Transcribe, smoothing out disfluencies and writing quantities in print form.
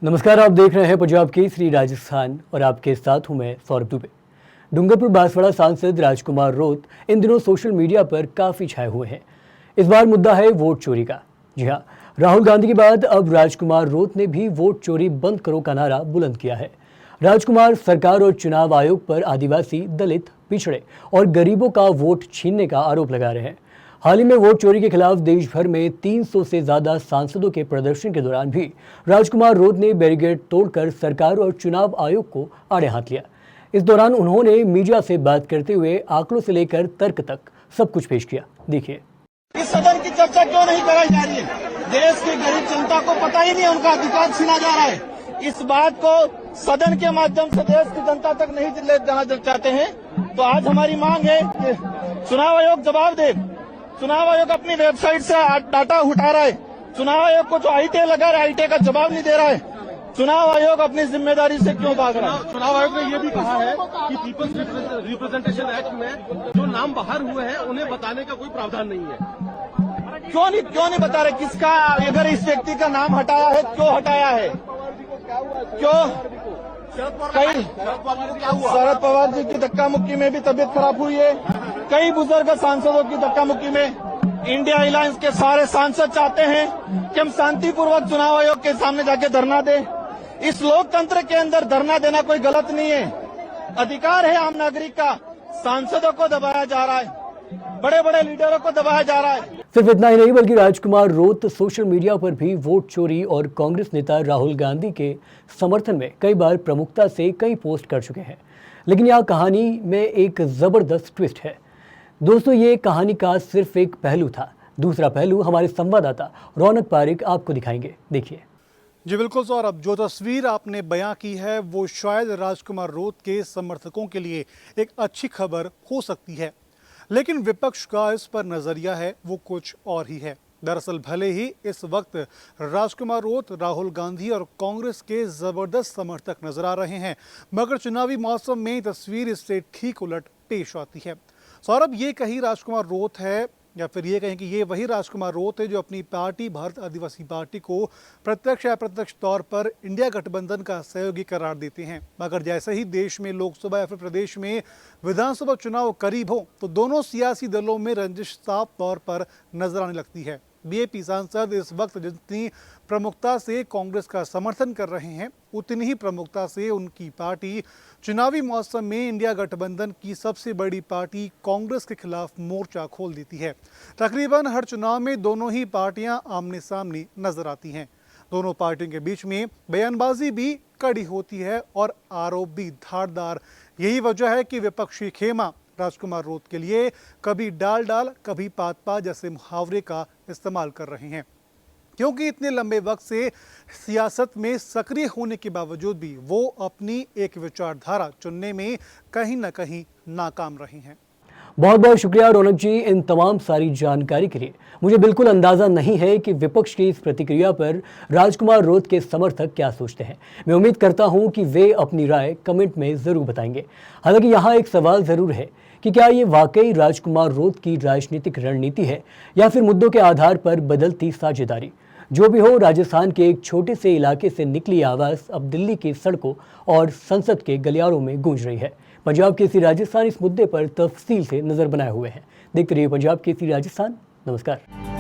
नमस्कार, आप देख रहे हैं पंजाब केसरी राजस्थान और आपके साथ हूं मैं सौरभ दुबे। डूंगरपुर बांसवाड़ा सांसद राजकुमार रोत इन दिनों सोशल मीडिया पर काफ़ी छाए हुए हैं। इस बार मुद्दा है वोट चोरी का। जी हाँ, राहुल गांधी के बाद अब राजकुमार रोत ने भी वोट चोरी बंद करो का नारा बुलंद किया है। राजकुमार सरकार और चुनाव आयोग पर आदिवासी, दलित, पिछड़े और गरीबों का वोट छीनने का आरोप लगा रहे हैं। हाल ही में वोट चोरी के खिलाफ देश भर में 300 से ज्यादा सांसदों के प्रदर्शन के दौरान भी राजकुमार रोत ने बैरिकेड तोड़कर सरकार और चुनाव आयोग को आड़े हाथ लिया। इस दौरान उन्होंने मीडिया से बात करते हुए आंकड़ों से लेकर तर्क तक सब कुछ पेश किया। देखिए। इस सदन की चर्चा क्यों नहीं कराई जा रही है? देश की गरीब जनता को पता ही नहीं, उनका अधिकार छीना जा रहा है। इस बात को सदन के माध्यम से देश की जनता तक नहीं ले जाना चाहते हैं। तो आज हमारी मांग है कि चुनाव आयोग जवाब दे। चुनाव आयोग अपनी वेबसाइट से डाटा उठा रहा है। चुनाव आयोग को जो आईटी लगा रहा है, आईटी का जवाब नहीं दे रहा है। चुनाव आयोग अपनी जिम्मेदारी से क्यों भाग रहा है? चुनाव आयोग ने ये भी कहा है कि पीपल्स रिप्रेजेंटेशन एक्ट में जो नाम बाहर हुए हैं उन्हें बताने का कोई प्रावधान नहीं है। क्यों नहीं बता रहे? किसका, अगर इस व्यक्ति का नाम हटाया है, क्यों हटाया है? क्यों? शरद पवार जी की धक्का मुक्की में भी तबीयत खराब हुई है। कई बुजुर्ग सांसदों की धक्का मुक्की में इंडिया अलायंस के सारे सांसद चाहते हैं कि हम शांतिपूर्वक चुनाव आयोग के सामने जाके धरना दें। इस लोकतंत्र के अंदर धरना देना कोई गलत नहीं है, अधिकार है आम नागरिक का। सांसदों को दबाया जा रहा है, बड़े बड़े लीडरों को दबाया जा रहा है। सिर्फ इतना ही नहीं बल्कि राजकुमार रोत सोशल मीडिया पर भी वोट चोरी और कांग्रेस नेता राहुल गांधी के समर्थन में कई बार प्रमुखता से कई पोस्ट कर चुके हैं। लेकिन यह कहानी में एक जबरदस्त ट्विस्ट है। दोस्तों, ये कहानी का सिर्फ एक पहलू था। दूसरा पहलू हमारे संवाददाता रौनक पारिक आपको दिखाएंगे। देखिए। जी बिल्कुल सौरभ, जो तस्वीर आपने बयां की है वो शायद राजकुमार रोत के समर्थकों के लिए एक अच्छी खबर हो सकती है, लेकिन विपक्ष का इस पर नजरिया है वो कुछ और ही है। दरअसल भले ही इस वक्त राजकुमार रोत राहुल गांधी और कांग्रेस के जबरदस्त समर्थक नजर आ रहे हैं, मगर चुनावी मौसम में तस्वीर इससे ठीक उलट पेश आती है। सौरभ, ये कहीं राजकुमार रोत है या फिर ये कहें कि ये वही राजकुमार रोत है जो अपनी पार्टी भारत आदिवासी पार्टी को प्रत्यक्ष या अप्रत्यक्ष तौर पर इंडिया गठबंधन का सहयोगी करार देते हैं, मगर जैसे ही देश में लोकसभा या फिर प्रदेश में विधानसभा चुनाव करीब हो तो दोनों सियासी दलों में रंजिश साफ तौर पर नजर आने लगती है। बीएपी सांसद इस वक्त जितनी प्रमुखता से कांग्रेस का समर्थन कर रहे हैं, उतनी ही प्रमुखता से उनकी पार्टी चुनावी मौसम में इंडिया गठबंधन की सबसे बड़ी पार्टी कांग्रेस के खिलाफ मोर्चा खोल देती है। तकरीबन हर चुनाव में दोनों ही पार्टियां आमने सामने नजर आती हैं। दोनों पार्टियों के बीच में बयानबाजी भी कड़ी होती है और आरोप भी धारदार। यही वजह है कि विपक्षी खेमा राजकुमार रोत के लिए कभी डाल डाल कभी पात पात जैसे मुहावरे का इस्तेमाल कर रहे हैं, क्योंकि इतने लंबे वक्त से सियासत में सक्रिय होने के बावजूद भी वो अपनी एक विचारधारा चुनने में कहीं न कहीं नाकाम रहे हैं। बहुत बहुत शुक्रिया रौनक जी इन तमाम सारी जानकारी के लिए। मुझे बिल्कुल अंदाज़ा नहीं है कि विपक्ष की इस प्रतिक्रिया पर राजकुमार रोत के समर्थक क्या सोचते हैं। मैं उम्मीद करता हूं कि वे अपनी राय कमेंट में ज़रूर बताएंगे। हालांकि यहाँ एक सवाल ज़रूर है कि क्या ये वाकई राजकुमार रोत की राजनीतिक रणनीति है या फिर मुद्दों के आधार पर बदलती साझेदारी। जो भी हो, राजस्थान के एक छोटे से इलाके से निकली आवाज़ अब दिल्ली की सड़कों और संसद के गलियारों में गूंज रही है। पंजाब केसरी राजस्थान इस मुद्दे पर तफसील से नजर बनाए हुए हैं। देखते रहिए पंजाब केसरी राजस्थान। नमस्कार।